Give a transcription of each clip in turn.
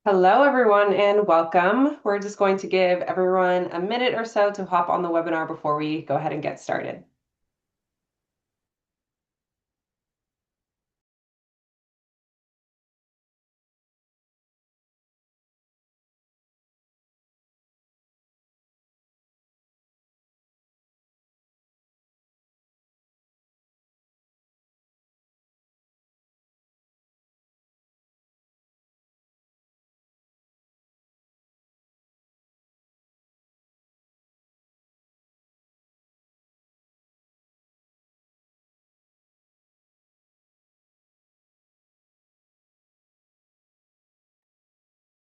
Hello, everyone, and welcome. We're just going to give everyone a minute or so to hop on the webinar before we go ahead and get started.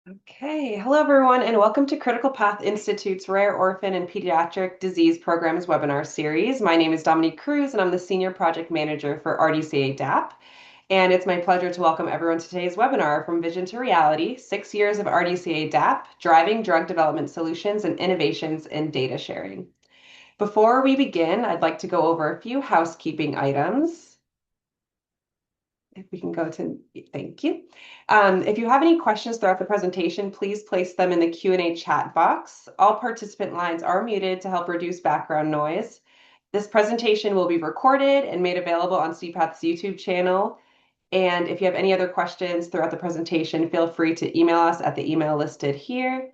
Okay, hello, everyone, and welcome to Critical Path Institute's Rare Orphan and Pediatric Disease Programs webinar series. My name is Dominique Cruz, and I'm the Senior Project Manager for RDCA-DAP. And it's my pleasure to welcome everyone to today's webinar, From Vision to Reality, 6 Years of RDCA-DAP, Driving Drug Development Solutions and Innovations in Data Sharing. Before we begin, I'd like to go over a few housekeeping items. If we can go to, thank you. If you have any questions throughout the presentation, please place them in the Q&A chat box. All participant lines are muted to help reduce background noise. This presentation will be recorded and made available on CPATH's YouTube channel. And if you have any other questions throughout the presentation, feel free to email us at the email listed here.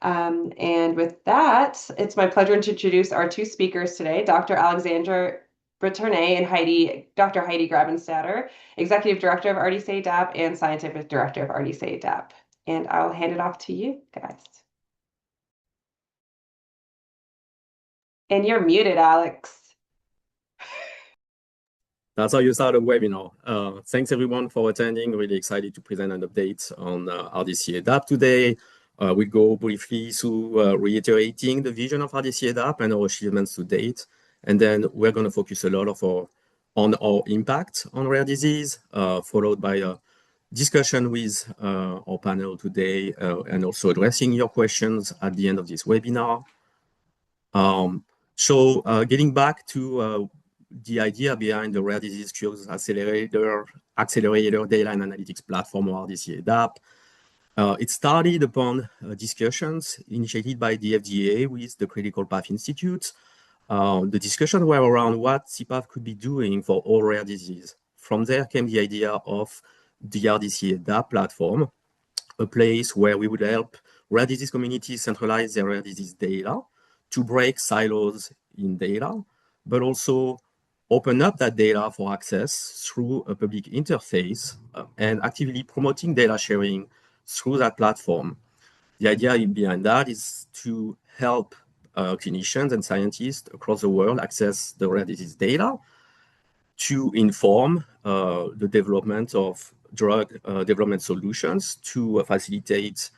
And with that, it's my pleasure to introduce our two speakers today, Dr. Alexandra Bretonnet and Dr. Heidi Grabenstatter, Executive Director of RDCA-DAP and Scientific Director of RDCA-DAP. And I'll hand it off to you guys. And you're muted, Alex. That's how you start a webinar. Thanks everyone for attending. Really excited to present an update on RDCA-DAP today. We go briefly through reiterating the vision of RDCA-DAP and our achievements to date. And then we're going to focus a lot on our impact on rare disease, followed by a discussion with our panel today, and also addressing your questions at the end of this webinar. Getting back to the idea behind the Rare Disease Cures Accelerator Data and Analytics Platform, or RDCA-DAP. It started upon discussions initiated by the FDA with the Critical Path Institute. The discussions were around what CPATH could be doing for all rare disease. From there came the idea of the RDCA-DAP platform, a place where we would help rare disease communities centralize their rare disease data to break silos in data, but also open up that data for access through a public interface and actively promoting data sharing through that platform. The idea behind that is to help clinicians and scientists across the world access the rare disease data to inform the development of drug development solutions, to facilitate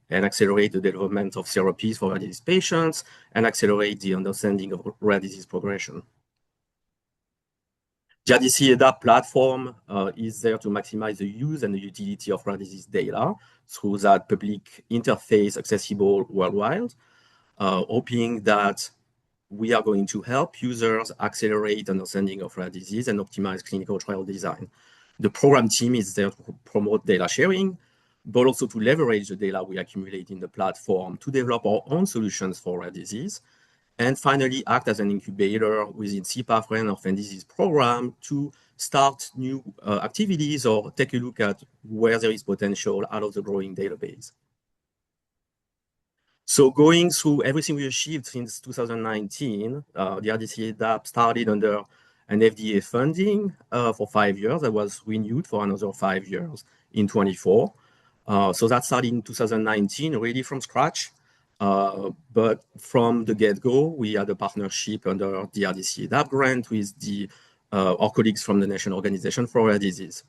and accelerate the development of therapies for rare disease patients, and accelerate the understanding of rare disease progression. The RDCA-DAP platform is there to maximize the use and the utility of rare disease data through that public interface accessible worldwide, hoping that we are going to help users accelerate understanding of rare disease and optimize clinical trial design. The program team is there to promote data sharing, but also to leverage the data we accumulate in the platform to develop our own solutions for rare disease, and finally act as an incubator within CPATH Rare Orphan Disease Program to start new activities or take a look at where there is potential out of the growing database. So going through everything we achieved since 2019, the RDCA-DAP started under an FDA funding for 5 years. That was renewed for another 5 years in 24. So that started in 2019, really from scratch. But from the get-go, we had a partnership under the RDCA-DAP grant with our colleagues from the National Organization for Rare Disease.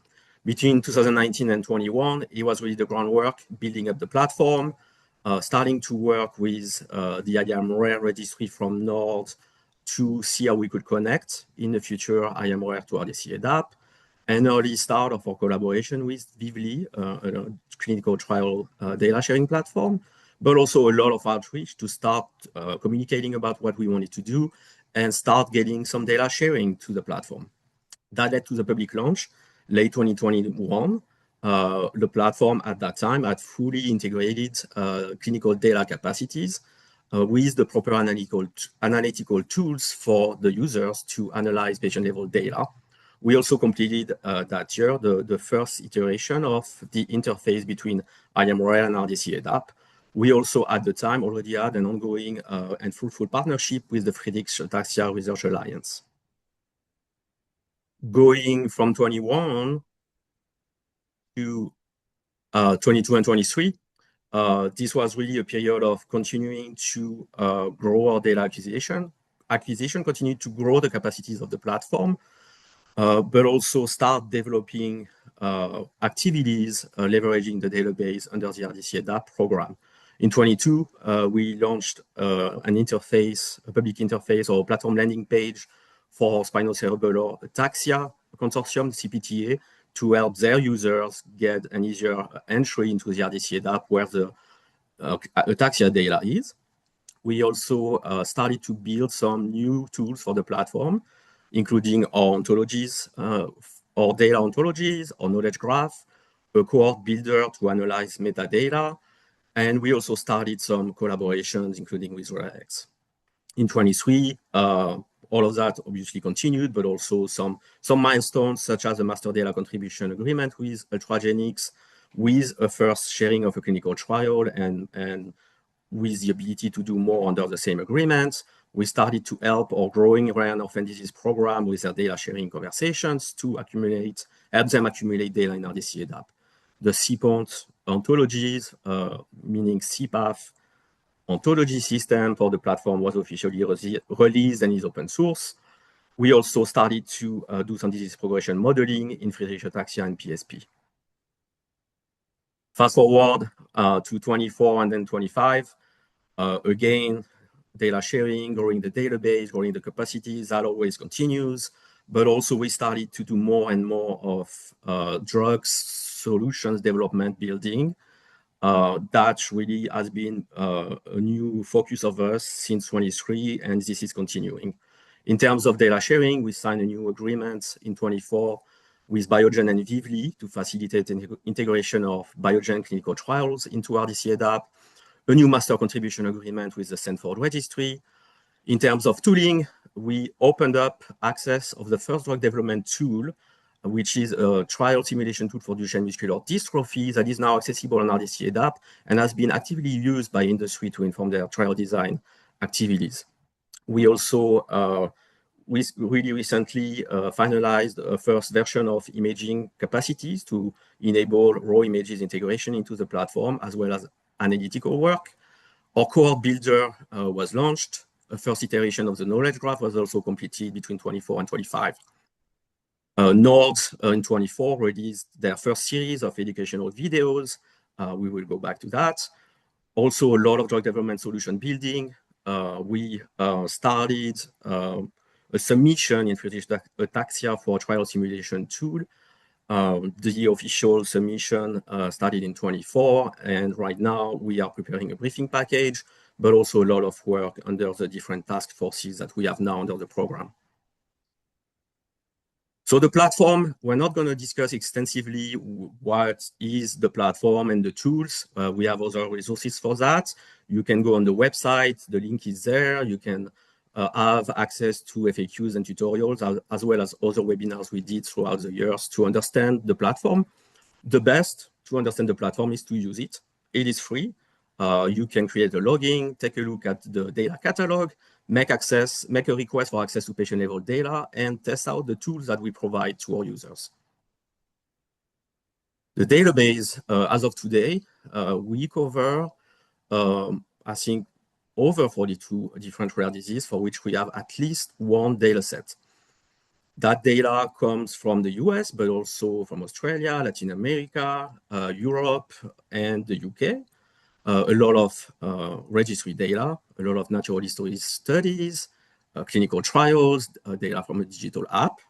Between 2019 and 21, it was really the groundwork, building up the platform, starting to work with the IAM Rare registry from NORD to see how we could connect in the future IAM Rare to RDCA-DAP, an early start of our collaboration with Vivli, a clinical trial data sharing platform, but also a lot of outreach to start communicating about what we wanted to do and start getting some data sharing to the platform. That led to the public launch late 2021 the platform at that time had fully integrated clinical data capacities with the proper analytical tools for the users to analyze patient-level data. We also completed that year the first iteration of the interface between IMRARE and RDCA-DAP. We also, at the time, already had an ongoing and fruitful partnership with the Friedreich's Ataxia Research Alliance. Going from 21 to 22 and 23, this was really a period of continuing to grow our data acquisition, continued to grow the capacities of the platform, but also start developing activities leveraging the database under the RDCA-DAP program. In 22, we launched an interface, a public interface or platform landing page for spinocerebellar ataxia consortium, CPTA, to help their users get an easier entry into the RDCA-DAP where the ataxia data is. We also started to build some new tools for the platform, including our ontologies, or data ontologies, or knowledge graph, a cohort builder to analyze metadata, and we also started some collaborations, including with RedX. In 23, all of that obviously continued, but also some milestones, such as a master data contribution agreement with Ultragenyx, with a first sharing of a clinical trial, and with the ability to do more under the same agreement. We started to help our growing rare and orphan disease program with their data sharing conversations to help them accumulate data in RDCA-DAP. The CPONT ontologies, meaning CPAF ontology system for the platform, was officially released and is open source. We also started to do some disease progression modeling in Friedreich's ataxia and PSP. Fast forward to 24 and then 25. Again, data sharing, growing the database, growing the capacities, that always continues. But also we started to do more and more of drugs, solutions development building. That really has been a new focus of us since 23, and this is continuing. In terms of data sharing, we signed a new agreement in 24 with Biogen and Vivli to facilitate integration of Biogen clinical trials into RDCA-DAP, a new master contribution agreement with the Stanford Registry. In terms of tooling, we opened up access of the first drug development tool, which is a trial simulation tool for Duchenne muscular dystrophy that is now accessible on RDCA-DAP and has been actively used by industry to inform their trial design activities. We also really recently finalized a first version of imaging capacities to enable raw images integration into the platform, as well as analytical work. Our cohort builder was launched. A first iteration of the knowledge graph was also completed between 24 and 25. Nords in 24 released their first series of educational videos. We will go back to that. Also, a lot of drug development solution building. We started a submission in Friedreich's ataxia for a trial simulation tool. The official submission started in 24, and right now we are preparing a briefing package, but also a lot of work under the different task forces that we have now under the program. So the platform, we're not going to discuss extensively what is the platform and the tools. We have other resources for that. You can go on the website, the link is there. You can have access to FAQs and tutorials, as well as other webinars we did throughout the years to understand the platform. The best to understand the platform is to use it. It is free. You can create a login, take a look at the data catalog, make a request for access to patient-level data, and test out the tools that we provide to our users. The database, as of today, we cover, I think, over 42 different rare diseases for which we have at least one data set. That data comes from the US, but also from Australia, Latin America, Europe, and the UK. A lot of registry data, a lot of natural history studies, clinical trials, data from a digital app.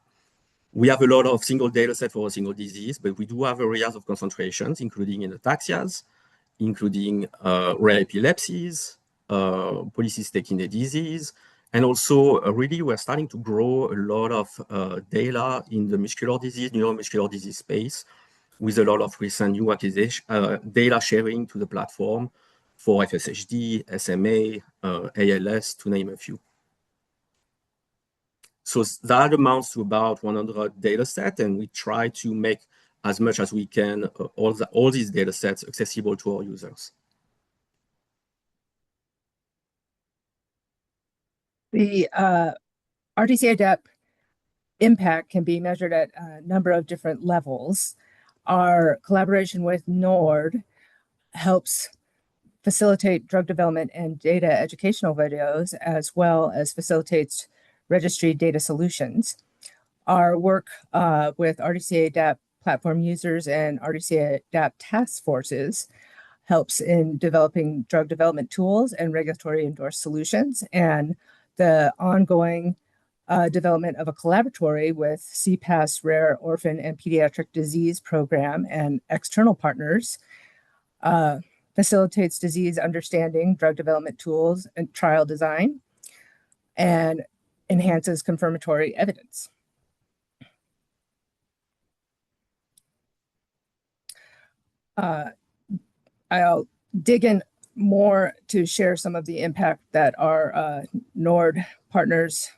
We have a lot of single data set for a single disease, but we do have areas of concentrations, including in ataxias, including rare epilepsies, polycystic kidney disease, and also really we're starting to grow a lot of data in the muscular disease, neuromuscular disease space. with a lot of recent new acquisition, data sharing to the platform for FSHD, SMA, ALS, to name a few. So that amounts to about 100 data sets, and we try to make as much as we can all these data sets accessible to our users. The RDCA-DAP impact can be measured at a number of different levels. Our collaboration with NORD helps facilitate drug development and data educational videos, as well as facilitates registry data solutions. Our work with RDCA-DAP platform users and RDCA-DAP task forces helps in developing drug development tools and regulatory endorsed solutions, and the ongoing development of a collaboratory with CPAS Rare Orphan and Pediatric Disease Program and external partners facilitates disease understanding, drug development tools, and trial design, and enhances confirmatory evidence. I'll dig in more to share some of the impact that our NORD partners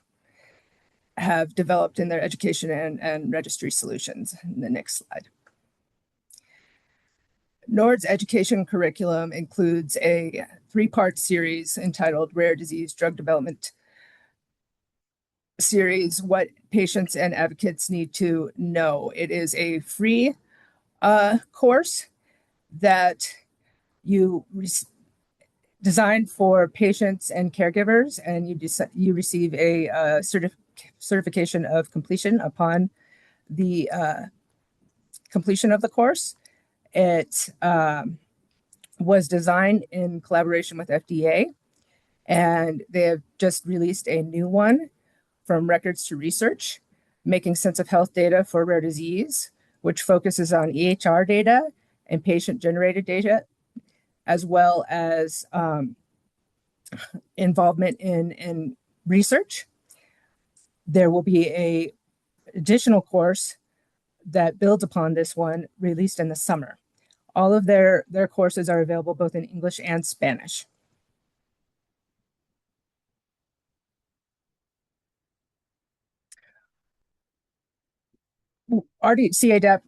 have developed in their education and registry solutions. In the next slide. NORD's education curriculum includes a 3-part series entitled Rare Disease Drug Development Series, What Patients and Advocates Need to Know. It is a free course that you designed for patients and caregivers, and you receive a certification of completion upon the completion of the course. It was designed in collaboration with FDA, and they have just released a new one, From Records to Research, Making Sense of Health Data for Rare Disease, which focuses on EHR data and patient-generated data, as well as involvement in research. There will be an additional course that builds upon this one, released in the summer. All of their courses are available both in English and Spanish. RDCA-DAP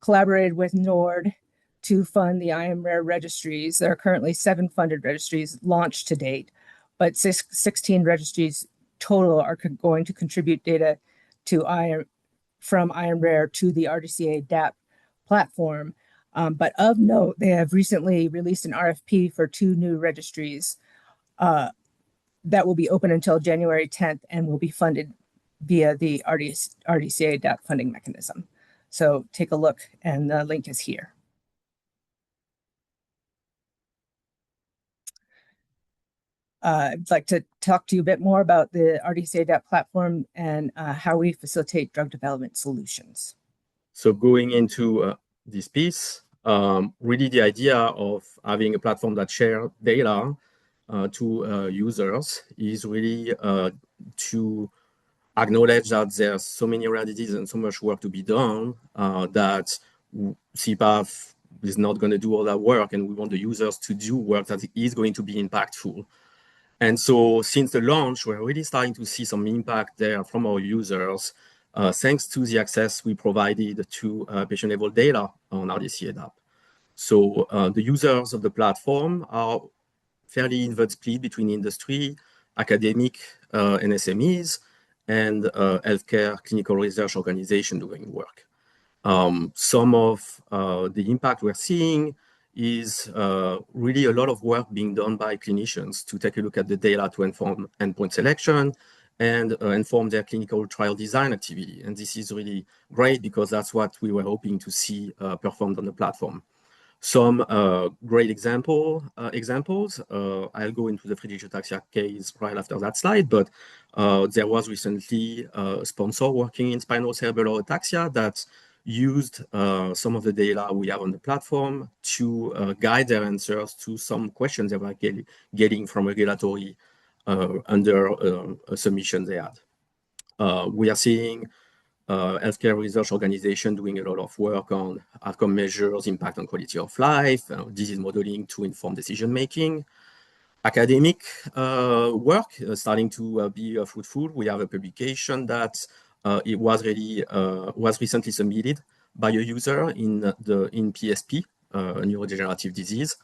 collaborated with NORD to fund the IMRare registries. There are currently 7 funded registries launched to date, but 16 registries total are going to contribute data from IMRare to the RDCA-DAP platform. But of note, they have recently released an RFP for 2 new registries that will be open until January 10th and will be funded via the RDCA-DAP funding mechanism. So take a look, and the link is here. I'd like to talk to you a bit more about the RDCA-DAP platform and how we facilitate drug development solutions. So going into this piece, really the idea of having a platform that shares data to users is really to acknowledge that there's so many rare diseases and so much work to be done that CPAF is not going to do all that work, and we want the users to do work that is going to be impactful. And so since the launch, we're really starting to see some impact there from our users, thanks to the access we provided to patient-level data on RDCA-DAP. So the users of the platform are fairly even split between industry, academic and SMEs, and healthcare clinical research organization doing work. Some of the impact we're seeing is really a lot of work being done by clinicians to take a look at the data to inform endpoint selection and inform their clinical trial design activity. And this is really great because that's what we were hoping to see performed on the platform. Some great examples, I'll go into the Friedreich ataxia case right after that slide, but there was recently a sponsor working in spinal cerebellar ataxia that used some of the data we have on the platform to guide their answers to some questions they were getting from regulatory under a submission they had. We are seeing healthcare research organization doing a lot of work on outcome measures, impact on quality of life, disease modeling to inform decision making. Academic work starting to be fruitful. We have a publication that it was recently submitted by a user in PSP, neurodegenerative disease.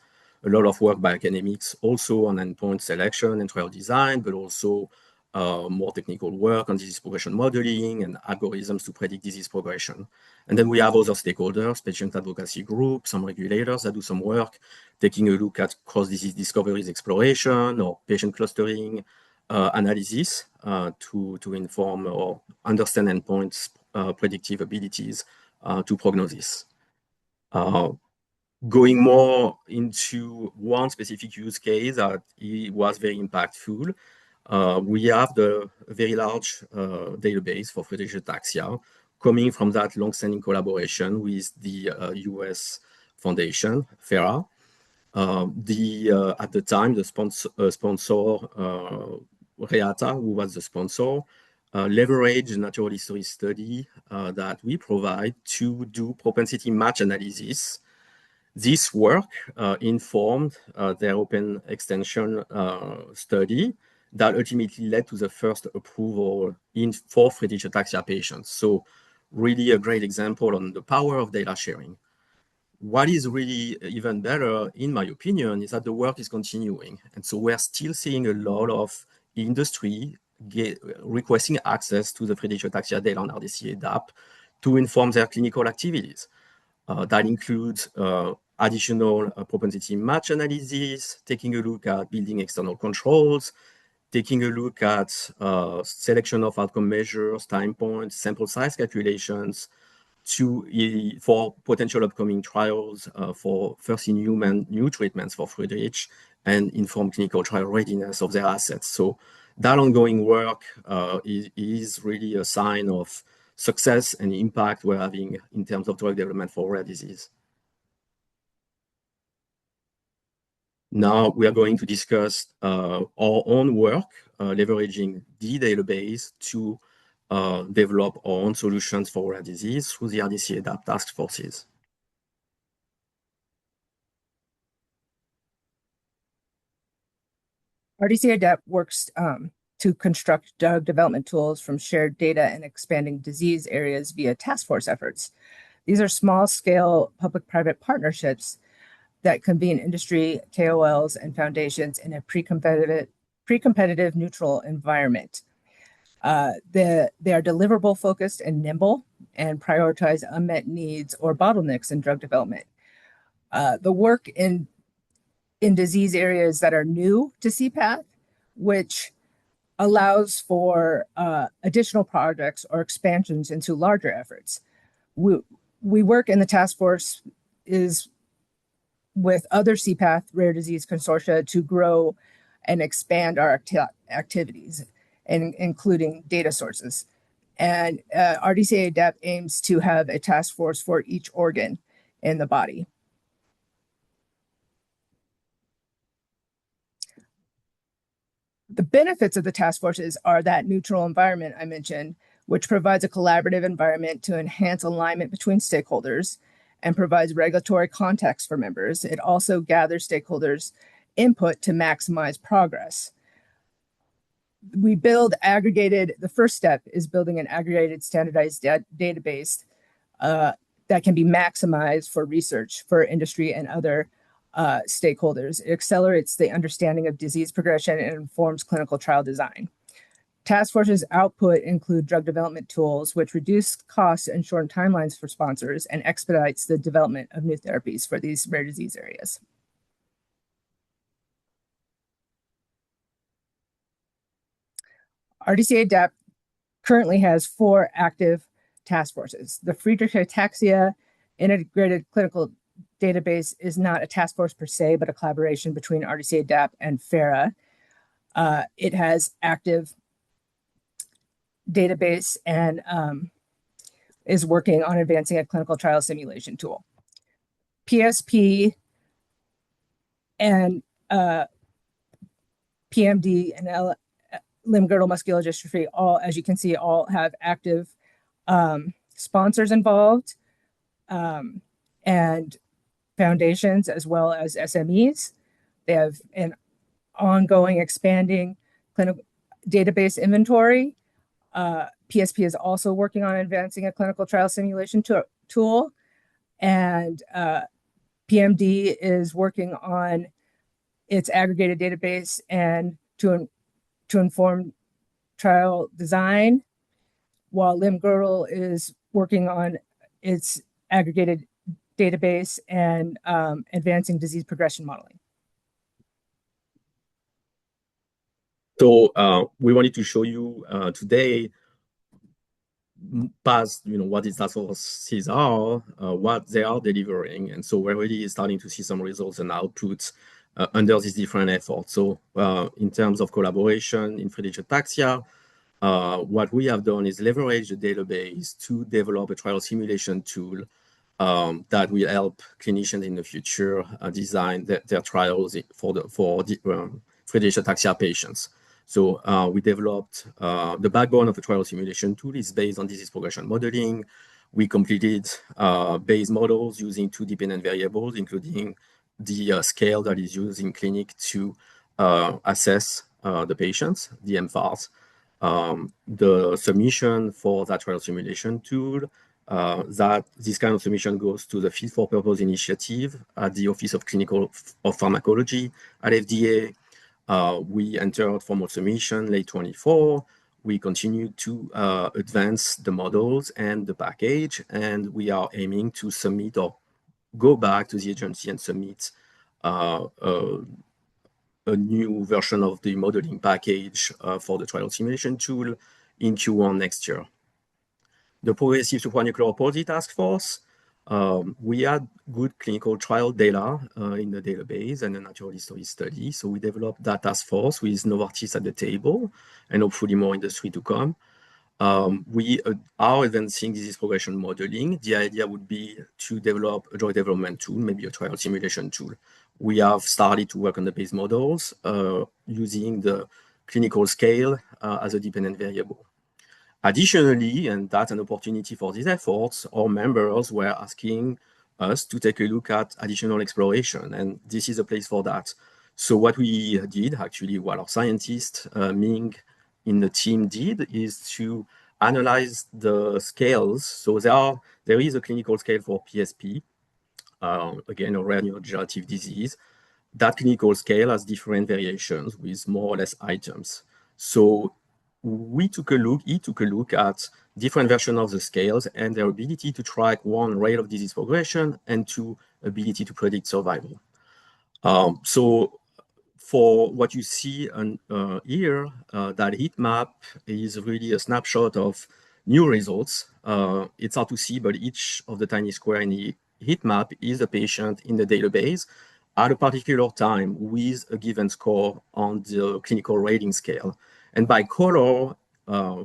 A lot of work by academics also on endpoint selection and trial design, but also more technical work on disease progression modeling and algorithms to predict disease progression. And then we have other stakeholders, patient advocacy groups, some regulators that do some work, taking a look at cross-disease discoveries exploration or patient clustering analysis to inform or understand endpoints predictive abilities to prognosis. Going more into one specific use case that was very impactful, we have the very large database for Friedreich ataxia coming from that long-standing collaboration with the US Foundation, FERA. At the time, the sponsor, Reata, who was the sponsor, leveraged a natural history study that we provide to do propensity match analysis. This work informed their open extension study that ultimately led to the first approval for Friedreich ataxia patients. So really a great example on the power of data sharing. What is really even better, in my opinion, is that the work is continuing. And so we're still seeing a lot of industry requesting access to the Friedreich ataxia data on RDCA-DAP to inform their clinical activities. That includes additional propensity match analysis, taking a look at building external controls, taking a look at selection of outcome measures, time points, sample size calculations for potential upcoming trials for first-in-human new treatments for Friedreich and inform clinical trial readiness of their assets. So that ongoing work is really a sign of success and impact we're having in terms of drug development for rare disease. Now we are going to discuss our own work, leveraging the database to develop our own solutions for rare disease through the RDCA-DAP task forces. RDCA-DAP works to construct drug development tools from shared data and expanding disease areas via task force efforts. These are small-scale public-private partnerships that convene industry, KOLs, and foundations in a pre-competitive neutral environment. They are deliverable focused and nimble and prioritize unmet needs or bottlenecks in drug development. The work in disease areas that are new to CPATH, which allows for additional projects or expansions into larger efforts. We work in the task force with other CPATH rare disease consortia to grow and expand our activities, including data sources. And RDCA-DAP aims to have a task force for each organ in the body. The benefits of the task forces are that neutral environment I mentioned, which provides a collaborative environment to enhance alignment between stakeholders and provides regulatory context for members. It also gathers stakeholders' input to maximize progress. The first step is building an aggregated standardized database that can be maximized for research for industry and other stakeholders. It accelerates the understanding of disease progression and informs clinical trial design. Task forces output include drug development tools, which reduce costs and shorten timelines for sponsors and expedites the development of new therapies for these rare disease areas. RDCA-DAP currently has 4 active task forces. The Friedreich ataxia integrated clinical database is not a task force per se, but a collaboration between RDCA-DAP and FERA. It has active database and is working on advancing a clinical trial simulation tool. PSP and PMD and limb girdle muscular dystrophy, all, as you can see, all have active sponsors involved, and foundations as well as SMEs. They have an ongoing expanding clinical database inventory. PSP is also working on advancing a clinical trial simulation tool, and PMD is working on its aggregated database and to inform trial design, while Limb-Girdle is working on its aggregated database and advancing disease progression modeling. So we wanted to show you today past, what these task forces are, what they are delivering. And so we're really starting to see some results and outputs under these different efforts. So in terms of collaboration in Friedreich ataxia, what we have done is leverage the database to develop a trial simulation tool that will help clinicians in the future design their trials for Friedreich ataxia patients. So we developed the backbone of the trial simulation tool is based on disease progression modeling. We completed base models using 2 dependent variables, including the scale that is used in clinic to assess the patients, the mFARS. The submission for that trial simulation tool, that this kind of submission goes to the Fit for Purpose initiative at the Office of Clinical Pharmacology at FDA. We entered formal submission late 24. We continue to advance the models and the package, and we are aiming to submit or go back to the agency and submit a new version of the modeling package for the trial simulation tool in Q1 next year. The Progressive Supranuclear Palsy Task Force, we had good clinical trial data in the database and a natural history study. So we developed that task force with Novartis at the table and hopefully more industry to come. We are advancing disease progression modeling. The idea would be to develop a drug development tool, maybe a trial simulation tool. We have started to work on the base models using the clinical scale as a dependent variable. Additionally, and that's an opportunity for these efforts, our members were asking us to take a look at additional exploration, and this is a place for that. So what we did, actually, what our scientist, Ming, in the team did, is to analyze the scales. So there is a clinical scale for PSP, again, a rare neurodegenerative disease. That clinical scale has different variations with more or less items. So he took a look at different versions of the scales and their ability to track, 1, rate of disease progression, and 2, ability to predict survival. So for what you see here, that heat map is really a snapshot of new results. It's hard to see, but each of the tiny square in the heat map is a patient in the database at a particular time with a given score on the clinical rating scale. And by color,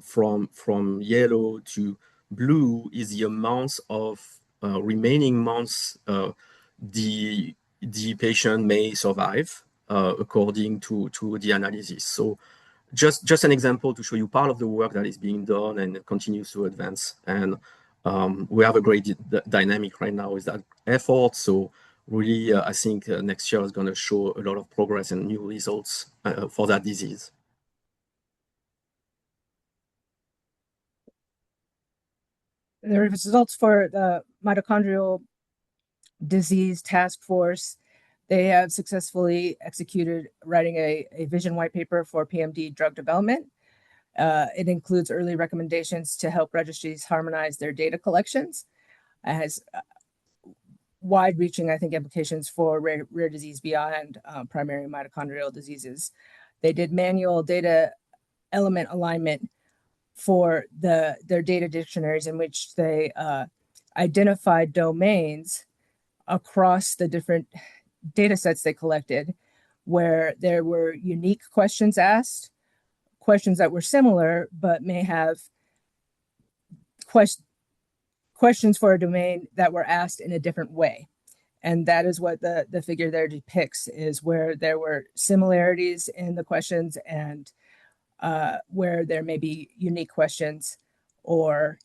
from yellow to blue is the amounts of remaining months the patient may survive according to the analysis. So just an example to show you part of the work that is being done and continues to advance. And we have a great dynamic right now with that effort. So really, I think next year is going to show a lot of progress and new results for that disease. The results for the mitochondrial disease task force, they have successfully executed writing a vision white paper for PMD drug development. It includes early recommendations to help registries harmonize their data collections. It has wide-reaching, I think, implications for rare disease beyond primary mitochondrial diseases. They did manual data element alignment for their data dictionaries, in which they identified domains across the different data sets they collected where there were unique questions asked, questions that were similar, but may have questions for a domain that were asked in a different way. And that is what the figure there depicts, is where there were similarities in the questions and where there may be unique questions or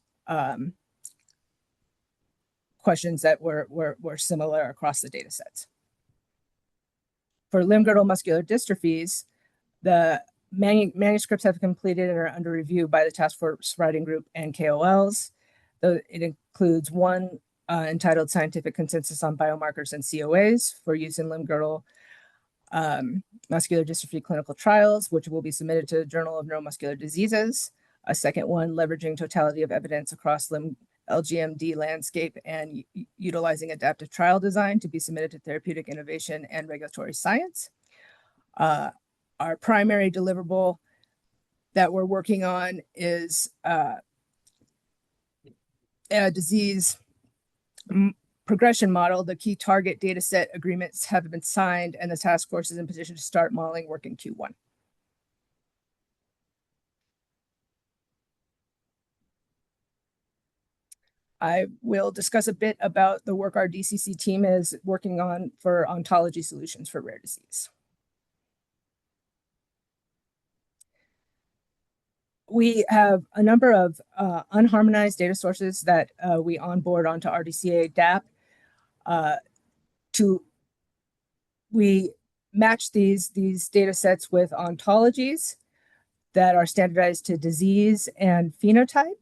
questions that were similar across the data sets. For limb-girdle muscular dystrophies, the manuscripts have completed and are under review by the task force writing group and KOLs. It includes one entitled Scientific Consensus on Biomarkers and COAs for use in limb-girdle muscular dystrophy clinical trials, which will be submitted to the Journal of Neuromuscular Diseases. A second one, leveraging totality of evidence across limb LGMD landscape and utilizing adaptive trial design to be submitted to Therapeutic Innovation and Regulatory Science. Our primary deliverable that we're working on is a disease progression model. The key target data set agreements have been signed, and the task force is in position to start modeling work in Q1. I will discuss a bit about the work our DCC team is working on for ontology solutions for rare disease. We have a number of unharmonized data sources that we onboard onto RDCA-DAP. We match these data sets with ontologies that are standardized to disease and phenotype.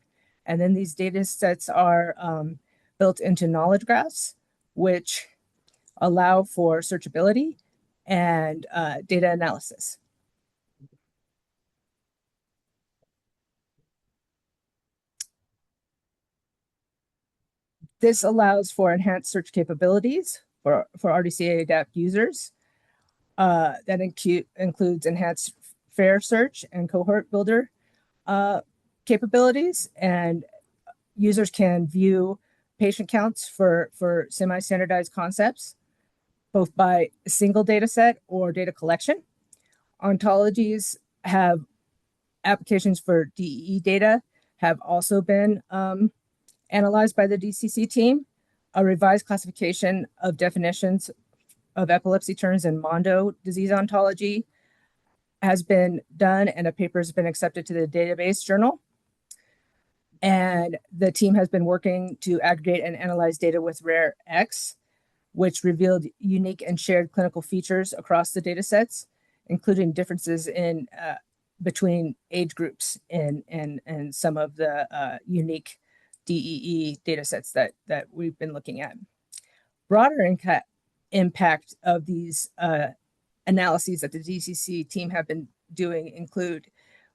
And then these data sets are built into knowledge graphs, which allow for searchability and data analysis. This allows for enhanced search capabilities for RDCA-DAP users. That includes enhanced fair search and cohort builder capabilities, and users can view patient counts for semi-standardized concepts, both by a single data set or data collection. Ontologies have applications for DEE data have also been analyzed by the DCC team. A revised classification of definitions of epilepsy terms in Mondo disease ontology has been done, and a paper has been accepted to the database journal. And the team has been working to aggregate and analyze data with RareX, which revealed unique and shared clinical features across the data sets, including differences in between age groups in some of the unique DEE data sets that we've been looking at. Broader impact of these analyses that the DCC team have been doing include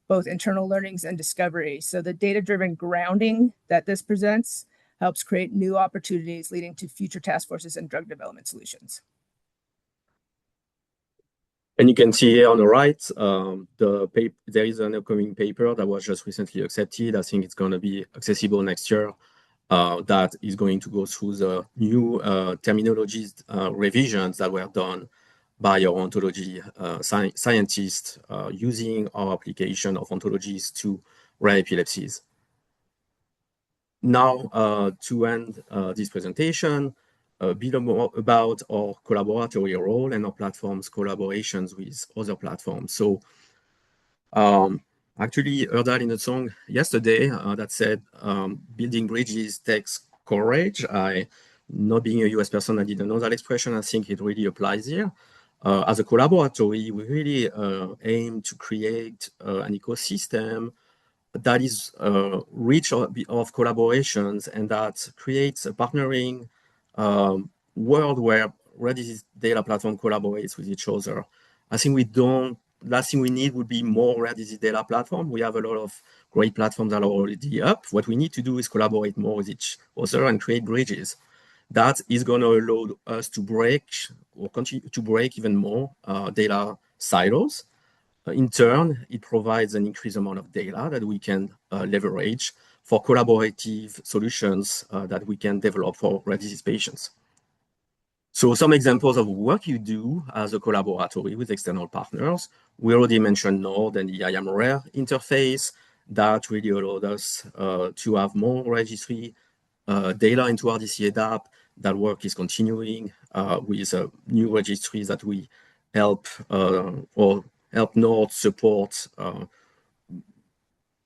both internal learnings and discovery. So the data-driven grounding that this presents helps create new opportunities leading to future task forces and drug development solutions. And you can see here on the right, there is an upcoming paper that was just recently accepted. I think it's going to be accessible next year. That is going to go through the new terminologies revisions that were done by our ontology scientists using our application of ontologies to rare epilepsies. Now, to end this presentation, a bit more about our collaboratory role and our platform's collaborations with other platforms. So actually heard that in a song yesterday that said, building bridges takes courage. Not being a US person, I didn't know that expression. I think it really applies here. As a collaboratory, we really aim to create an ecosystem that is rich of collaborations and that creates a partnering world where rare disease data platform collaborates with each other. I think last thing we need would be more rare disease data platform. We have a lot of great platforms that are already up. What we need to do is collaborate more with each other and create bridges. That is going to allow us to break or continue to break even more data silos. In turn, it provides an increased amount of data that we can leverage for collaborative solutions that we can develop for rare disease patients. So some examples of what you do as a collaboratory with external partners. We already mentioned Node and the IAM-RARE interface that really allowed us to have more registry data into RDCA-DAP. That work is continuing with new registries that we help Node support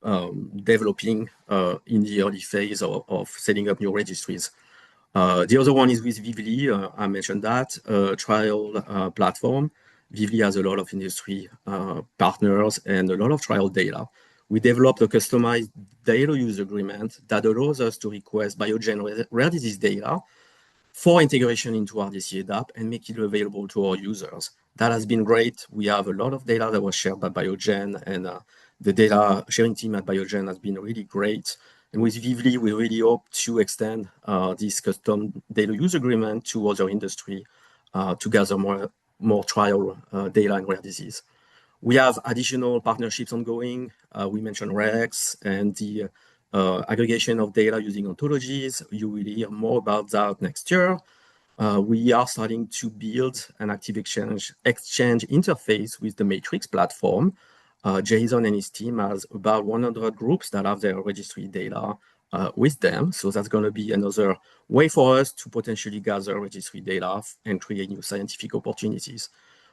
developing in the early phase of setting up new registries. The other one is with Vivli. I mentioned that trial platform. Vivli has a lot of industry partners and a lot of trial data. We developed a customized data use agreement that allows us to request Biogen rare disease data for integration into RDCA-DAP and make it available to our users. That has been great. We have a lot of data that was shared by Biogen, and the data sharing team at Biogen has been really great. And with Vivli, we really hope to extend this custom data use agreement to other industry to gather more trial data in rare disease. We have additional partnerships ongoing. We mentioned REX and the aggregation of data using ontologies. You will hear more about that next year. We are starting to build an active exchange interface with the Matrix platform. Jason and his team has about 100 groups that have their registry data with them. So that's going to be another way for us to potentially gather registry data and create new scientific opportunities.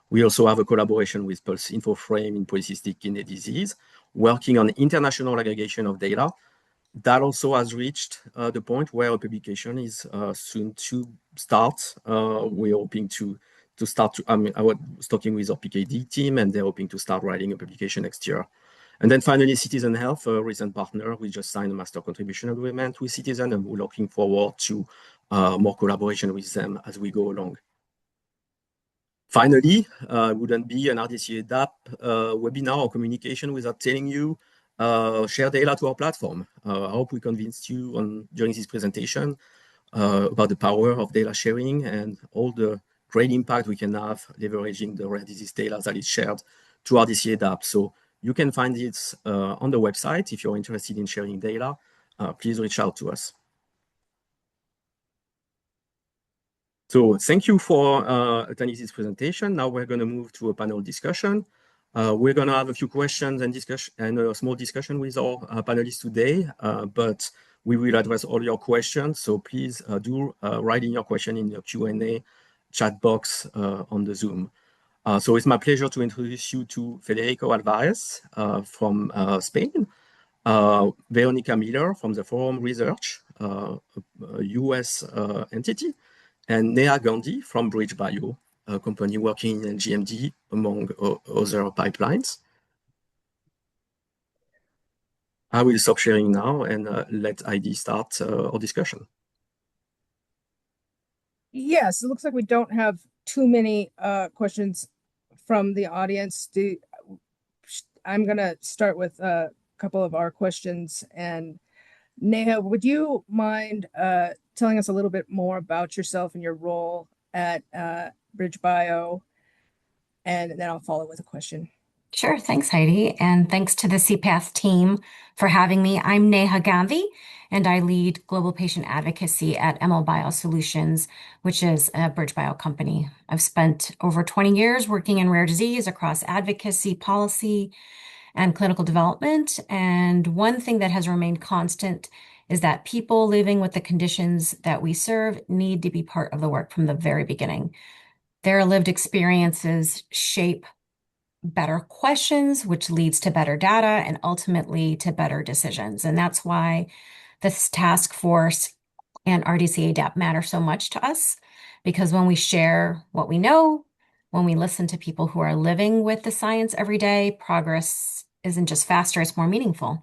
We also have a collaboration with Pulse InfoFrame in polycystic kidney disease, working on international aggregation of data. That also has reached the point where a publication is soon to start. We're hoping to start. I was talking with our PKD team, and they're hoping to start writing a publication next year. And then finally, Citizen Health, a recent partner. We just signed a master contribution agreement with Citizen, and we're looking forward to more collaboration with them as we go along. Finally, wouldn't be an RDCA-DAP webinar or communication without telling you share data to our platform. I hope we convinced you during this presentation about the power of data sharing and all the great impact we can have leveraging the rare disease data that is shared to RDCA-DAP. So you can find it on the website. If you're interested in sharing data, please reach out to us. So thank you for attending this presentation. Now we're going to move to a panel discussion. We're going to have a few questions and a small discussion with our panelists today, but we will address all your questions. So please do write in your question in the Q&A chat box on the Zoom. So it's my pleasure to introduce you to Federico Alvarez from Spain, Veronica Miller from the Forum Research, a US entity, and Neha Gandhi from BridgeBio, a company working in GMD, among other pipelines. I will stop sharing now and let Heidi start our discussion. Yes, it looks like we don't have too many questions from the audience. I'm going to start with a couple of our questions. And Neha, would you mind telling us a little bit more about yourself and your role at BridgeBio? And then I'll follow with a question. Sure. Thanks, Heidi. And thanks to the CPath team for having me. I'm Neha Gandhi, and I lead global patient advocacy at ML Biosolutions, which is a BridgeBio company. I've spent over 20 years working in rare disease across advocacy, policy, and clinical development. And one thing that has remained constant is that people living with the conditions that we serve need to be part of the work from the very beginning. Their lived experiences shape better questions, which leads to better data and ultimately to better decisions. And that's why this task force and RDCA-DAP matter so much to us, because when we share what we know, when we listen to people who are living with the science every day, progress isn't just faster, it's more meaningful.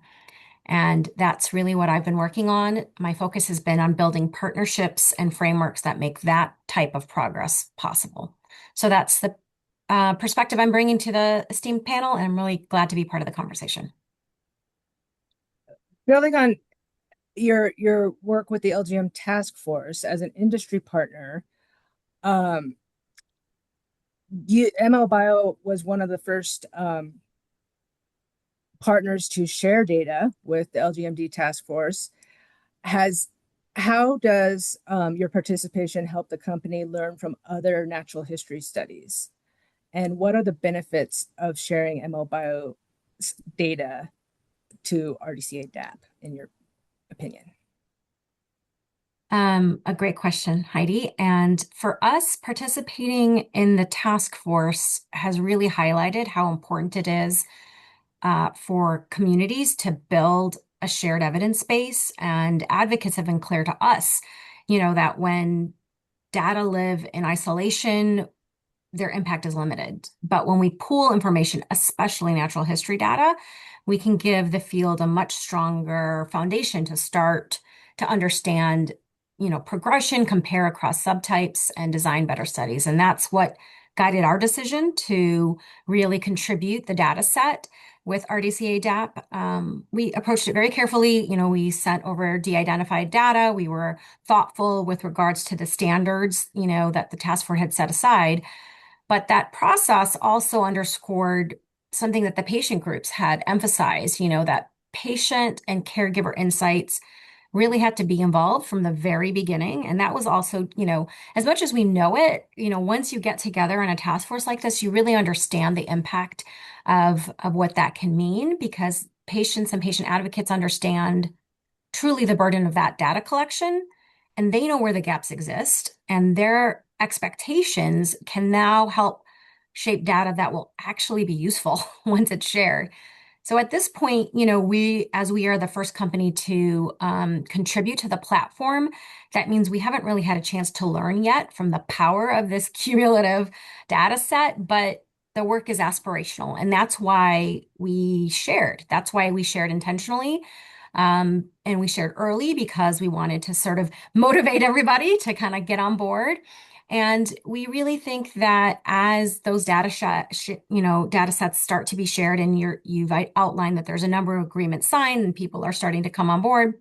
And that's really what I've been working on. My focus has been on building partnerships and frameworks that make that type of progress possible. So that's the perspective I'm bringing to the esteemed panel, and I'm really glad to be part of the conversation. Building on your work with the LGM task force as an industry partner, ML Bio was one of the first partners to share data with the LGMD task force. How does your participation help the company learn from other natural history studies? And what are the benefits of sharing ML Bio data to RDCA-DAP, in your opinion? A great question, Heidi. And for us, participating in the task force has really highlighted how important it is for communities to build a shared evidence base. And advocates have been clear to us, that when data live in isolation, their impact is limited. But when we pool information, especially natural history data, we can give the field a much stronger foundation to start to understand, progression, compare across subtypes, and design better studies. And that's what guided our decision to really contribute the data set with RDCA-DAP. We approached it very carefully. We sent over de-identified data. We were thoughtful with regards to the standards, that the task force had set aside. But that process also underscored something that the patient groups had emphasized, that patient and caregiver insights really had to be involved from the very beginning. And that was also, as much as we know it, once you get together in a task force like this, you really understand the impact of what that can mean, because patients and patient advocates understand truly the burden of that data collection, and they know where the gaps exist, and their expectations can now help shape data that will actually be useful once it's shared. So at this point, as we are the first company to contribute to the platform, that means we haven't really had a chance to learn yet from the power of this cumulative data set, but the work is aspirational. And that's why we shared. That's why we shared intentionally. And we shared early because we wanted to sort of motivate everybody to kind of get on board. And we really think that as those data sets start to be shared, and you've outlined that there's a number of agreements signed and people are starting to come on board,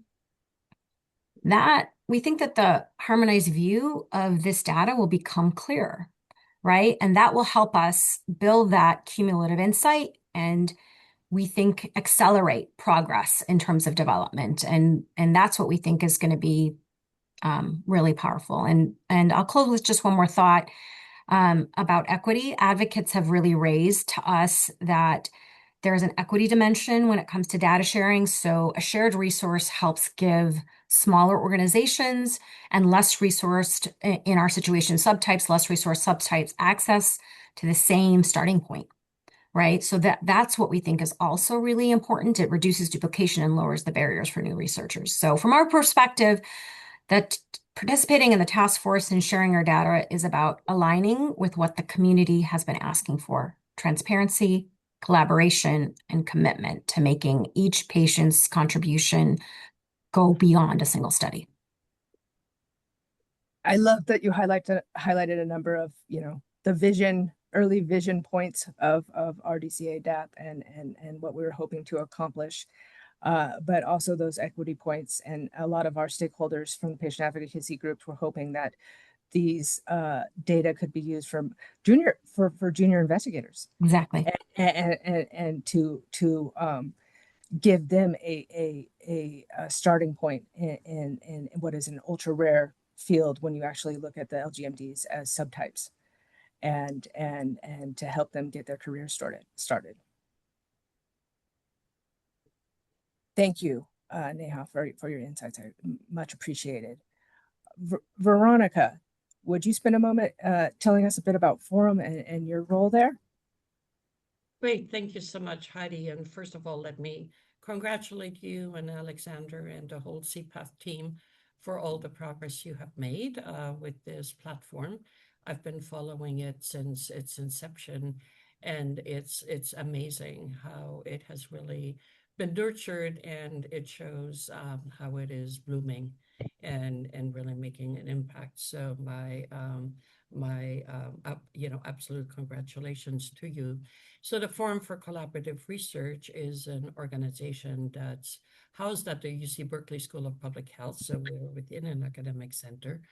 that we think that the harmonized view of this data will become clearer, right? And that will help us build that cumulative insight, and we think accelerate progress in terms of development. And that's what we think is going to be really powerful. And I'll close with just one more thought about equity. Advocates have really raised to us that there's an equity dimension when it comes to data sharing. So a shared resource helps give smaller organizations and less resourced, in our situation, less resourced subtypes, access to the same starting point, right? So that's what we think is also really important. It reduces duplication and lowers the barriers for new researchers. So from our perspective, that participating in the task force and sharing our data is about aligning with what the community has been asking for: transparency, collaboration, and commitment to making each patient's contribution go beyond a single study. I love that you highlighted a number of, the early vision points of RDCA-DAP and what we were hoping to accomplish. But also those equity points. And a lot of our stakeholders from the patient advocacy groups were hoping that these data could be used for junior investigators. Exactly. And to give them a starting point in what is an ultra rare field when you actually look at the LGMDs as subtypes, and to help them get their career started. Thank you, Neha, for your insights. I much appreciated. Veronica, would you spend a moment telling us a bit about Forum and your role there? Great. Thank you so much, Heidi. And first of all, let me congratulate you and Alexander and the whole CPATH team for all the progress you have made with this platform. I've been following it since its inception, and it's amazing how it has really been nurtured, and it shows how it is blooming and really making an impact. So my absolute congratulations to you. So the Forum for Collaborative Research is an organization that's housed at the UC Berkeley School of Public Health. So we're within an academic center,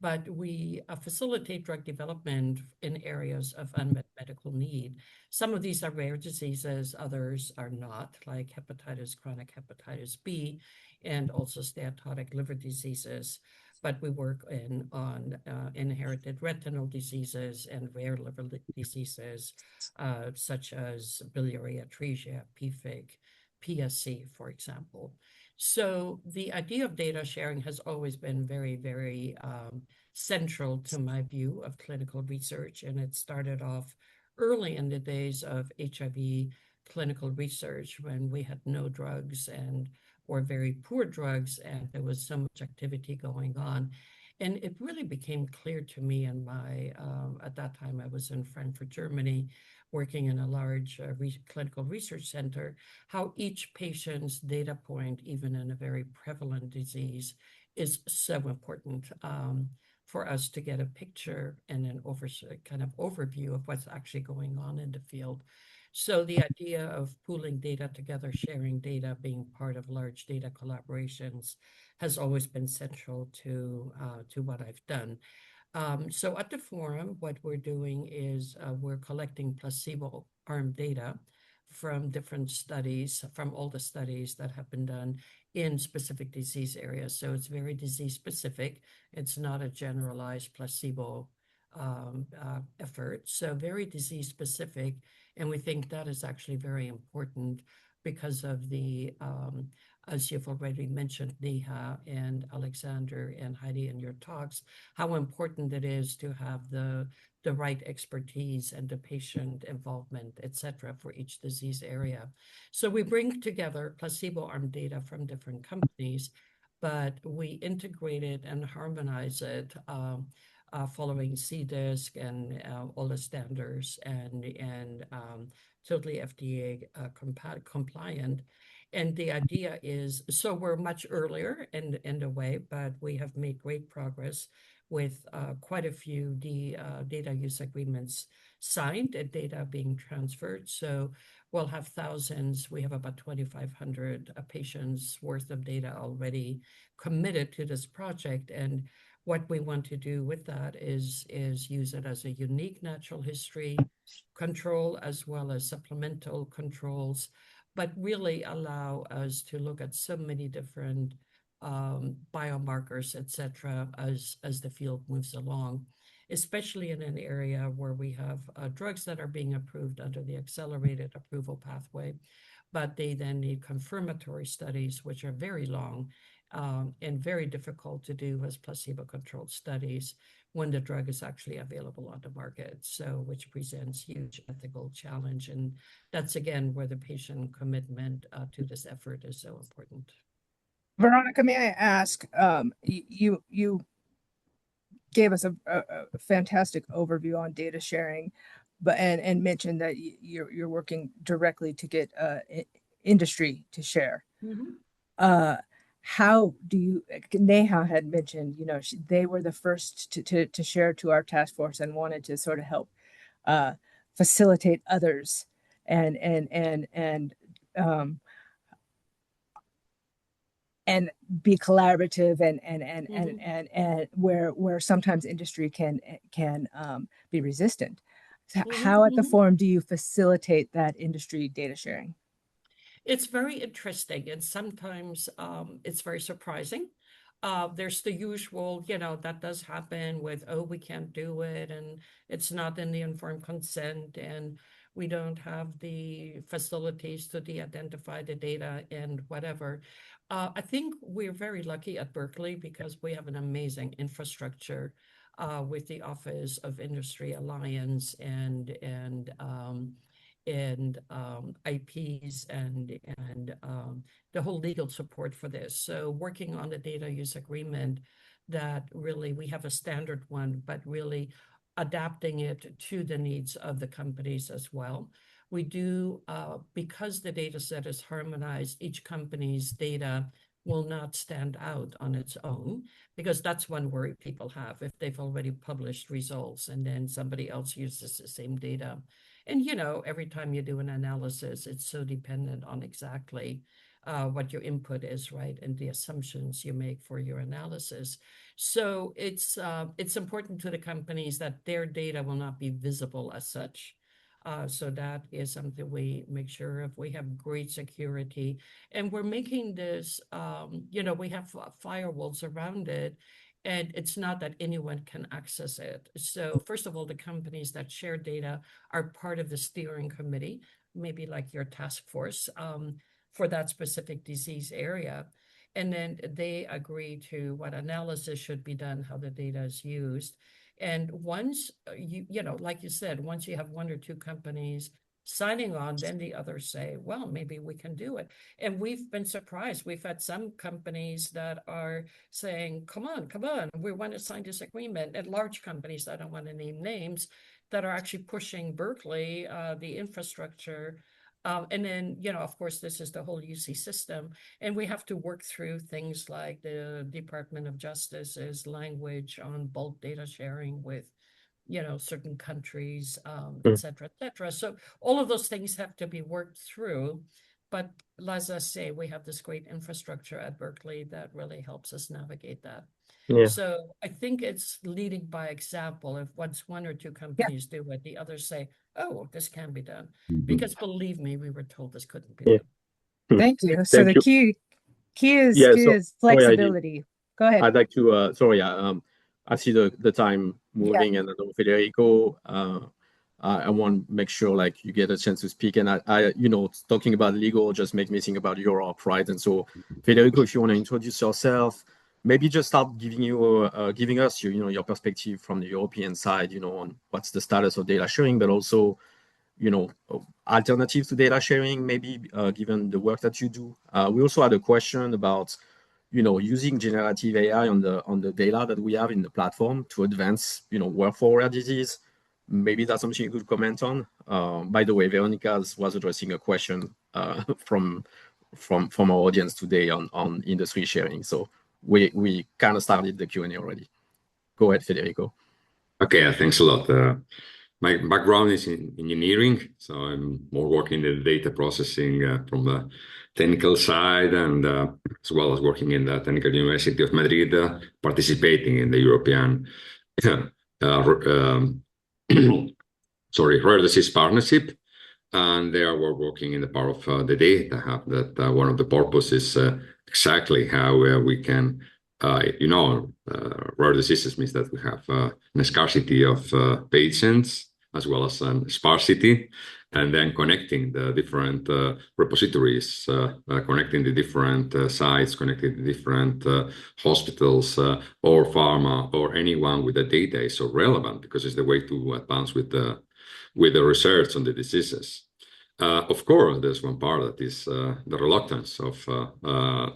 but we facilitate drug development in areas of unmet medical need. Some of these are rare diseases, others are not, like hepatitis, chronic hepatitis B, and also steatotic liver diseases. But we work on inherited retinal diseases and rare liver diseases, such as biliary atresia, PFIC, PSC, for example. So the idea of data sharing has always been very, very central to my view of clinical research. And it started off early in the days of HIV clinical research when we had no drugs or very poor drugs, and there was so much activity going on. And it really became clear to me in at that time I was in Frankfurt, Germany, working in a large clinical research center, how each patient's data point, even in a very prevalent disease, is so important for us to get a picture and an kind of overview of what's actually going on in the field. So the idea of pooling data together, sharing data, being part of large data collaborations has always been central to what I've done. So at the forum, what we're doing is we're collecting placebo-armed data from different studies, from all the studies that have been done in specific disease areas. So it's very disease specific. It's not a generalized placebo effort. So very disease specific. And we think that is actually very important because of the, as you've already mentioned, Neha and Alexander and Heidi in your talks, how important it is to have the right expertise and the patient involvement, et cetera, for each disease area. So we bring together placebo-armed data from different companies, but we integrate it and harmonize it following CDISC and all the standards and totally FDA compliant. And the idea is, so we're much earlier in the way, but we have made great progress with quite a few data use agreements signed and data being transferred. So we'll have thousands. We have about 2,500 patients worth of data already committed to this project. And what we want to do with that is use it as a unique natural history control as well as supplemental controls, but really allow us to look at so many different biomarkers, et cetera, as the field moves along, especially in an area where we have drugs that are being approved under the accelerated approval pathway, but they then need confirmatory studies, which are very long and very difficult to do as placebo-controlled studies when the drug is actually available on the market. So, which presents huge ethical challenge. And that's, again, where the patient commitment to this effort is so important. Veronica, may I ask, you gave us a fantastic overview on data sharing, but and mentioned that you're working directly to get industry to share. Mm-hmm. How do you? Neha had mentioned, they were the first to share to our task force and wanted to sort of help facilitate others and be collaborative and where sometimes industry can be resistant. So how at the forum do you facilitate that industry data sharing? It's very interesting, and sometimes it's very surprising. There's the usual, that does happen with, oh, we can't do it, and it's not in the informed consent, and we don't have the facilities to de-identify the data and whatever. I think we're very lucky at Berkeley because we have an amazing infrastructure with the Office of Industry Alliance and IPs and the whole legal support for this. So working on the data use agreement, that really we have a standard one, but really adapting it to the needs of the companies as well. We do, because the data set is harmonized, each company's data will not stand out on its own, because that's one worry people have if they've already published results and then somebody else uses the same data. And, every time you do an analysis, it's so dependent on exactly what your input is, right? And the assumptions you make for your analysis. So it's important to the companies that their data will not be visible as such. So that is something we make sure of. We have great security, and we're making this, we have firewalls around it, and it's not that anyone can access it. So first of all, the companies that share data are part of the steering committee, maybe like your task force for that specific disease area. And then they agree to what analysis should be done, how the data is used. And once like you said, once you have one or two companies signing on, then the others say, well, maybe we can do it. And we've been surprised. We've had some companies that are saying, come on, we want to sign this agreement. And large companies, I don't want to name names, that are actually pushing Berkeley, the infrastructure. And then, of course, this is the whole UC system. And we have to work through things like the Department of Justice's language on bulk data sharing with certain countries, et cetera, et cetera. So all of those things have to be worked through. But as I say, we have this great infrastructure at Berkeley that really helps us navigate that. Yeah. So I think it's leading by example. If once one or two companies do it, the others say, oh, this can be done. Because believe me, we were told this couldn't be done. Thank you. So Thank the you. key is Yeah, flexibility. Go ahead. I'd like to, I see the time moving, and I know Federico, I want to make sure like you get a chance to speak. And I talking about legal just make me think about Europe, right? And so Federico, if you want to introduce yourself, maybe just start giving us your perspective from the European side, on what's the status of data sharing, but also, alternatives to data sharing, maybe given the work that you do. We also had a question about using generative AI on the data that we have in the platform to advance, work for rare disease. Maybe that's something you could comment on. By the way, Veronica was addressing a question from our audience today on industry sharing. So we kind of started the Q&A already. Go ahead, Federico. Okay, thanks a lot. My background is in engineering, so I'm more working in the data processing from the technical side, and as well as working in the Technical University of Madrid, participating in the European Rare Disease Partnership. And there we're working in the part of the data hub, that one of the purposes is exactly how we can, rare diseases means that we have a scarcity of patients as well as sparsity, and then connecting the different repositories, connecting the different sites, connecting the different hospitals or pharma or anyone with the data is so relevant, because it's the way to advance with the research on the diseases. Of course, there's one part that is the reluctance of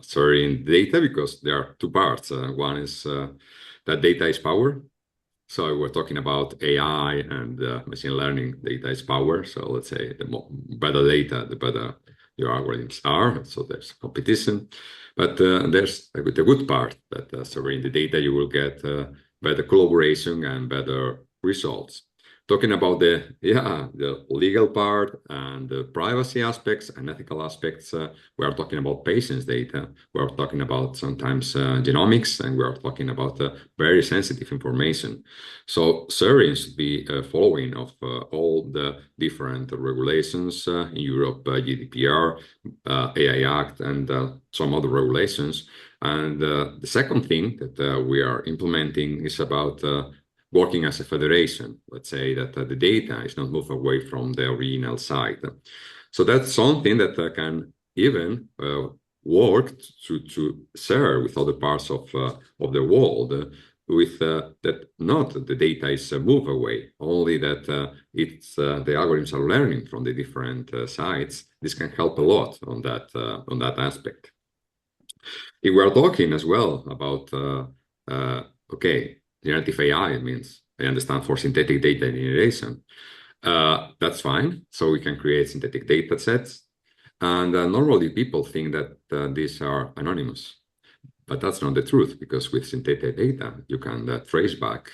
sharing data, because there are two parts. One is that data is power. So we're talking about AI and machine learning. Data is power. So let's say the better data, the better your algorithms are. So there's competition. But there's the good part, that sharing the data, you will get better collaboration and better results. Talking about the legal part and the privacy aspects and ethical aspects, we are talking about patients' data. We are talking about sometimes genomics, and we are talking about very sensitive information. So sharing should be following of all the different regulations in Europe, GDPR, AI Act, and some other regulations. And the second thing that we are implementing is about working as a federation. Let's say that the data is not moved away from the original site. So that's something that can even work to share with other parts of the world, with that not the data is moved away, only that it's the algorithms are learning from the different sites. This can help a lot on that aspect. If we are talking as well about generative AI, means I understand for synthetic data generation. That's fine. So we can create synthetic data sets. And normally people think that these are anonymous. But that's not the truth, because with synthetic data, you can trace back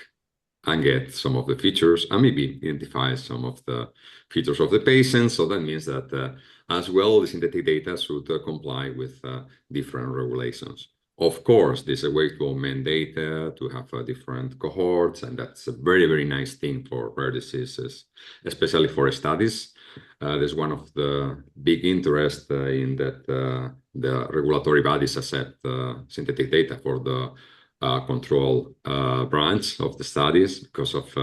and get some of the features and maybe identify some of the features of the patient. So that means that as well, the synthetic data should comply with different regulations. Of course, there's a way to augment data, to have different cohorts, and that's a very, very nice thing for rare diseases, especially for studies. There's one of the big interest in that the regulatory bodies accept synthetic data for the control branch of the studies, because of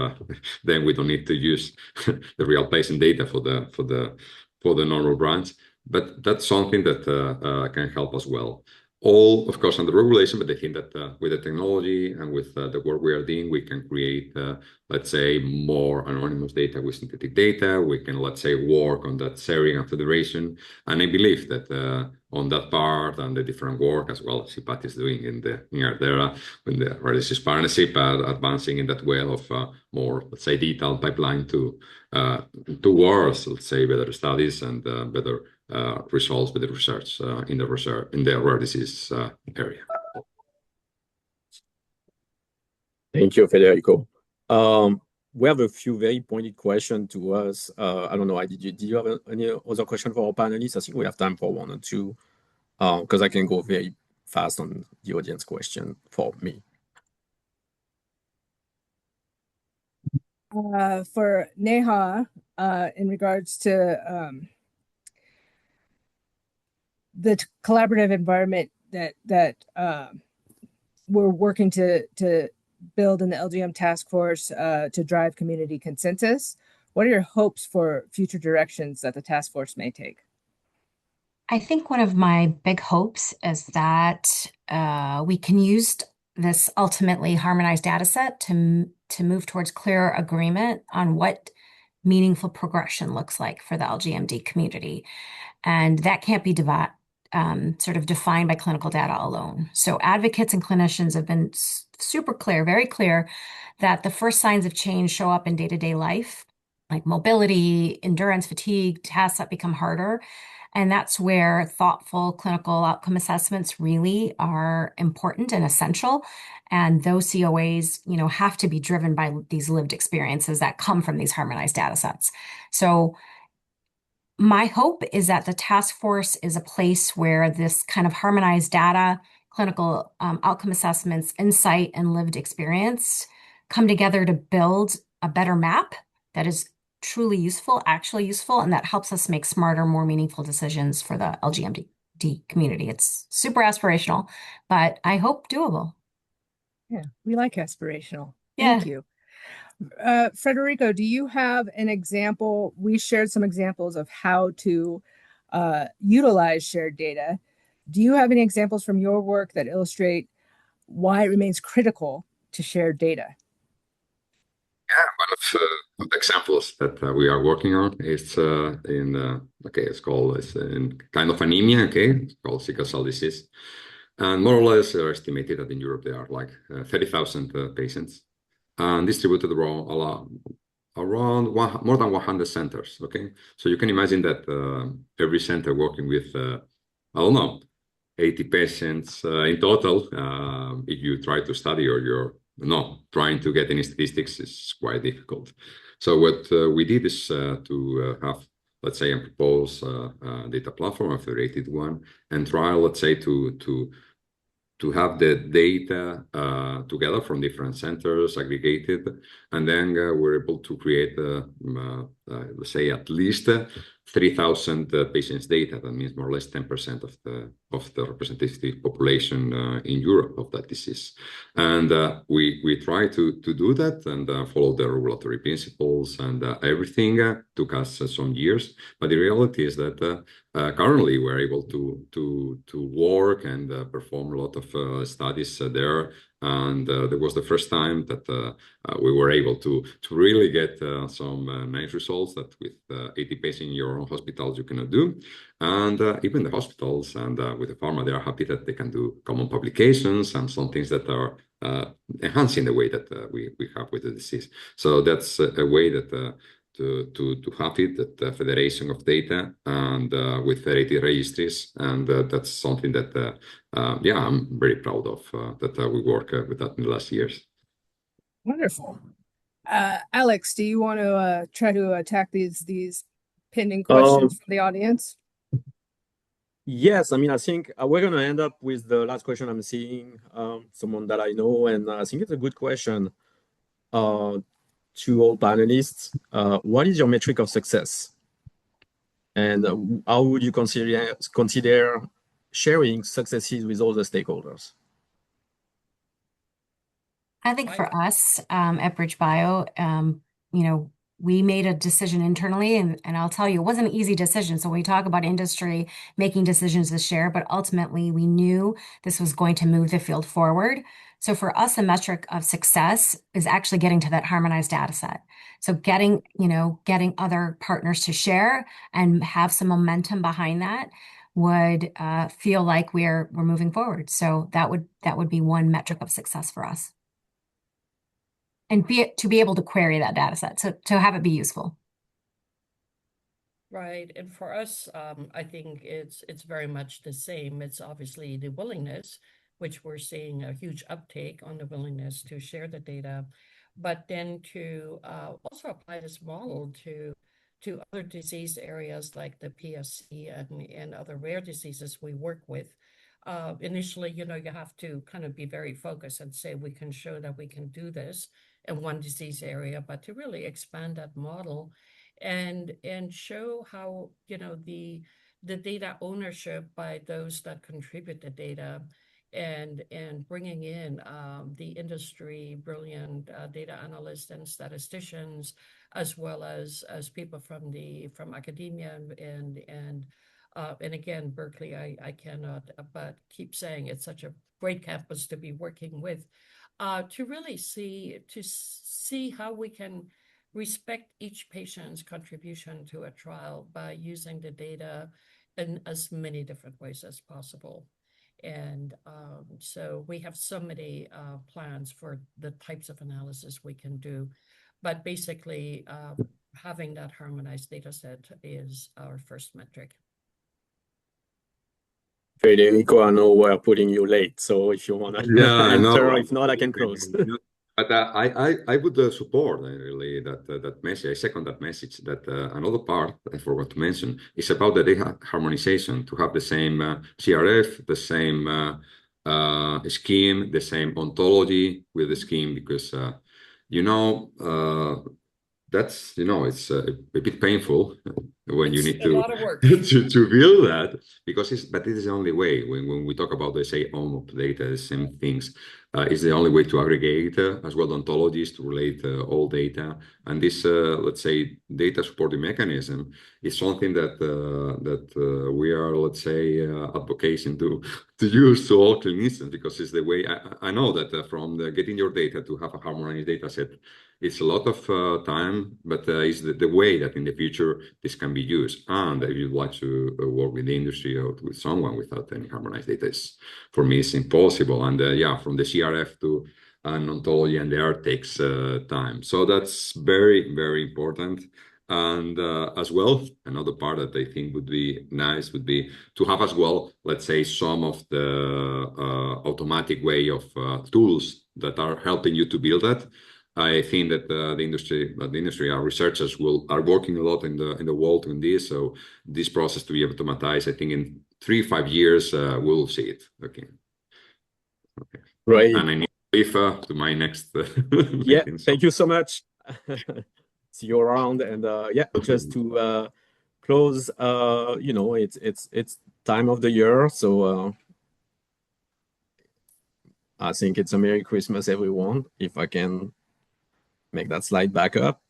then we don't need to use the real patient data for the normal branch. But that's something that can help as well. all, of course, under regulation, but I think that with the technology and with the work we are doing, we can create, let's say, more anonymous data with synthetic data. We can, let's say, work on that sharing and federation. And I believe that on that part and the different work as well, CPAT is doing in RDERA, in the rare disease partnership, advancing in that way of more, let's say, detailed pipeline towards, let's say, better studies and better results with the research in the rare disease area. Thank you, Federico. We have a few very pointed questions to us. I don't know, did you have any other question for our panelists? I think we have time for one or two, because I can go very fast on the audience question for me. For Neha, in regards to the collaborative environment that we're working to build in the LGM task force to drive community consensus, what are your hopes for future directions that the task force may take? I think one of my big hopes is that we can use this ultimately harmonized data set to move towards clearer agreement on what meaningful progression looks like for the LGMD community. And that can't be sort of defined by clinical data alone. So advocates and clinicians have been super clear, very clear, that the first signs of change show up in day-to-day life, like mobility, endurance, fatigue, tasks that become harder. And that's where thoughtful clinical outcome assessments really are important and essential. And those COAs, have to be driven by these lived experiences that come from these harmonized data sets. So my hope is that the task force is a place where this kind of harmonized data, clinical outcome assessments, insight, and lived experience come together to build a better map that is truly useful, actually useful, and that helps us make smarter, more meaningful decisions for the LGMD community. It's super aspirational, but I hope doable. Yeah, we like aspirational. Yeah. Thank you. Federico, do you have an example? We shared some examples of how to utilize shared data. Do you have any examples from your work that illustrate why it remains critical to share data? Yeah, one of the examples that we are working on is it's in kind of anemia, it's called sickle cell disease. And more or less, they're estimated that in Europe there are like 30,000 patients, and distributed around more than 100 centers, So you can imagine that every center working with, 80 patients in total, if you try to study or you're trying to get any statistics is quite difficult. So what we did is to have, let's say, and propose a data platform, a federated one, and try, let's say, to have the data together from different centers, aggregated, and then we're able to create, let's say, at least 3,000 patients' data. That means more or less 10% of the representative population in Europe of that disease. And we try to do that and follow the regulatory principles, and everything took us some years. But the reality is that currently we're able to work and perform a lot of studies there. And there was the first time that we were able to really get some nice results that with 80 patients in your own hospitals you cannot do. And even the hospitals and with the pharma, they are happy that they can do common publications and some things that are enhancing the way that we have with the disease. So that's a way that to have it, that federation of data and with federated registries, and that's something that I'm very proud of that we work with that in the last years. Wonderful. Alex, do you want to try to attack these pending questions from the audience? Yes, I mean, I think we're going to end up with the last question I'm seeing, someone that I know, and I think it's a good question to all panelists. What is your metric of success? And how would you consider sharing successes with all the stakeholders? I think for us at BridgeBio, we made a decision internally, and I'll tell you, it wasn't an easy decision. So we talk about industry making decisions to share, but ultimately we knew this was going to move the field forward. So for us, a metric of success is actually getting to that harmonized data set. So getting other partners to share and have some momentum behind that would feel like we're moving forward. So that would be one metric of success for us. And to be able to query that data set, so to have it be useful. Right. And for us, I think it's very much the same. It's obviously the willingness, which we're seeing a huge uptake on the willingness to share the data, but then to also apply this model to other disease areas like the PSC and other rare diseases we work with. Initially, you have to kind of be very focused and say we can show that we can do this in one disease area, but to really expand that model and show how the data ownership by those that contribute the data and bringing in the industry brilliant data analysts and statisticians, as well as people from academia and again, Berkeley, I cannot but keep saying it's such a great campus to be working with, to really see how we can respect each patient's contribution to a trial by using the data in as many different ways as possible. And so we have so many plans for the types of analysis we can do. But basically, having that harmonized data set is our first metric. Federico, I know we're putting you late, so if you want to I know. enter, if not, I can close. But I would support really that message. I second that message. That another part I forgot to mention is about the data harmonization, to have the same CRF, the same scheme, the same ontology with the scheme, because that's it's a bit painful when you need a lot of work to build that, because it is the only way when we talk about the home of data, the same things. Is the only way to aggregate as well ontologies to relate all data, and this let's say data supporting mechanism is something that we are, let's say, advocating to use to all clinicians, because it's the way I know that from getting your data to have a harmonized data set, it's a lot of time, but it's the way that in the future this can be used. And if you'd like to work with the industry or with someone without any harmonized data, for me, it's impossible. And from the CRF to an ontology and there takes time. So that's very, very important. And as well, another part that I think would be nice would be to have as well, let's say, some of the automatic way of tools that are helping you to build that. I think that the industry, our researchers are working a lot in the world on this. So this process to be automatized, I think in 3-5 years we'll see it. Okay. Right. And I need to leave to my next. Yeah. Thank you so much. See you around. And just to close, it's time of the year, so I think it's a Merry Christmas, everyone. If I can make that slide back up.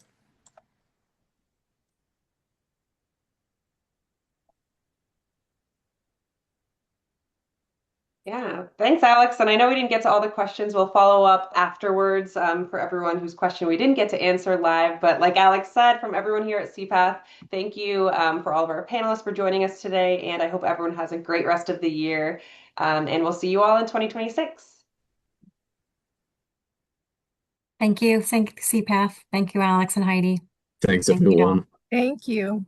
Yeah, thanks, Alex. And I know we didn't get to all the questions. We'll follow up afterwards for everyone whose question we didn't get to answer live. But like Alex said, from everyone here at CPATH, thank you for all of our panelists for joining us today. And I hope everyone has a great rest of the year. And we'll see you all in 2026. Thank you. Thank CPATH. Thank you, Alex and Heidi. Thanks, everyone. Thank you.